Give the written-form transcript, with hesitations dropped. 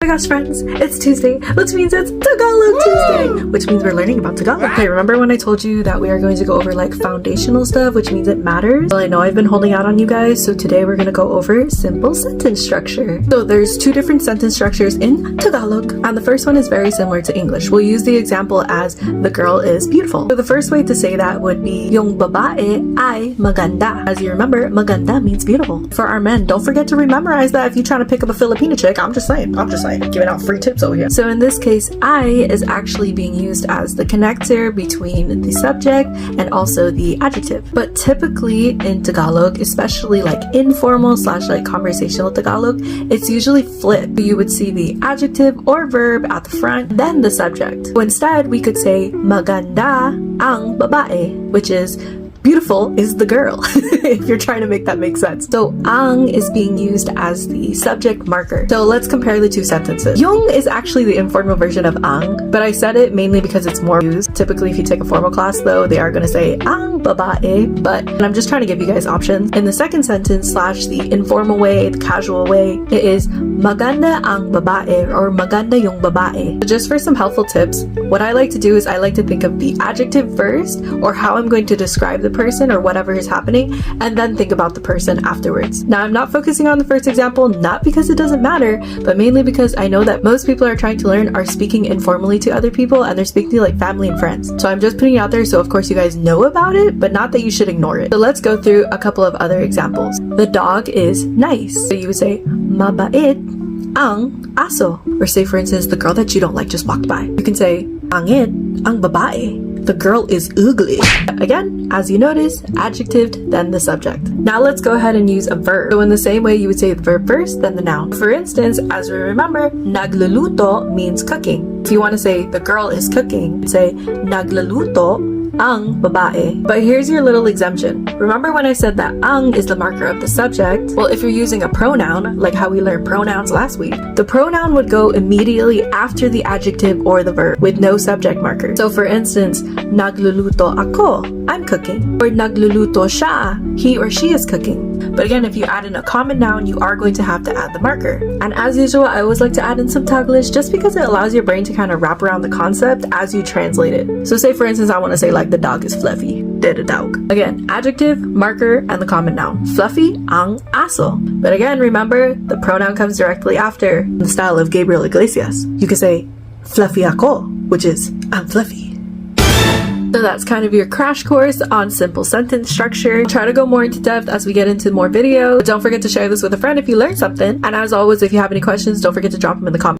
gosh, friends, it's Tuesday, which means it's Tagalog Tuesday, which means we're learning about Tagalog. Okay, remember when I told you that we are going to go over like foundational stuff, which means it matters? Well, I know I've been holding out on you guys, so today we're gonna go over simple sentence structure. So there's two different sentence structures in Tagalog, and the first one is very similar to English. We'll use the example as the girl is beautiful. So the first way to say that would be yung babae ay maganda. As you remember, maganda means beautiful. For our men, don't forget to memorize that if you're trying to pick up a Filipina chick. I'm just saying, giving out free tips over here. So in this case, I is actually being used as the connector between the subject and also the adjective. But typically in Tagalog, especially like informal / like conversational Tagalog, it's usually flipped. You would see the adjective or verb at the front, then the subject. So instead, we could say maganda ang babae, which is beautiful is the girl, if you're trying to make that make sense. So ang is being used as the subject marker. So let's compare the two sentences. Yung is actually the informal version of ang, but I said it mainly because it's more used. Typically, if you take a formal class though, they are going to say ang babae, but I'm just trying to give you guys options. In the second sentence / the informal way, the casual way, it is maganda ang babae or maganda yung babae. So just for some helpful tips, what I like to do is I like to think of the adjective first, or how I'm going to describe the person or whatever is happening, and then think about the person afterwards. Now, I'm not focusing on the first example, not because it doesn't matter, but mainly because I know that most people are trying to learn are speaking informally to other people, and they're speaking to like family and friends. So I'm just putting it out there so of course you guys know about it, but not that you should ignore it. So let's go through a couple of other examples. The dog is nice. So you would say mabait ang aso. Or say for instance, the girl that you don't like just walked by. You can say angit ang babae. The girl is ugly. Again, as you notice, adjectived, then the subject. Now let's go ahead and use a verb. So in the same way you would say the verb first, then the noun. For instance, as we remember, nagluluto means cooking. If you want to say the girl is cooking, say nagluluto ang babae. But here's your little exemption. Remember when I said that ang is the marker of the subject? Well, if you're using a pronoun, like how we learned pronouns last week, the pronoun would go immediately after the adjective or the verb with no subject marker. So for instance, nagluluto ako, I'm cooking. Or nagluluto siya, he or she is cooking. But again, if you add in a common noun, you are going to have to add the marker. And as usual, I always like to add in some Taglish just because it allows your brain to kind of wrap around the concept as you translate it. So say for instance, I want to say like the dog is fluffy. Did a dog. Again, adjective, marker, and the common noun. Fluffy ang aso. But again, remember, the pronoun comes directly after in the style of Gabriel Iglesias. You could say fluffy ako, which is I'm fluffy. So that's kind of your crash course on simple sentence structure. Try to go more into depth as we get into more videos. Don't forget to share this with a friend if you learned something. And as always, if you have any questions, don't forget to drop them in the comments.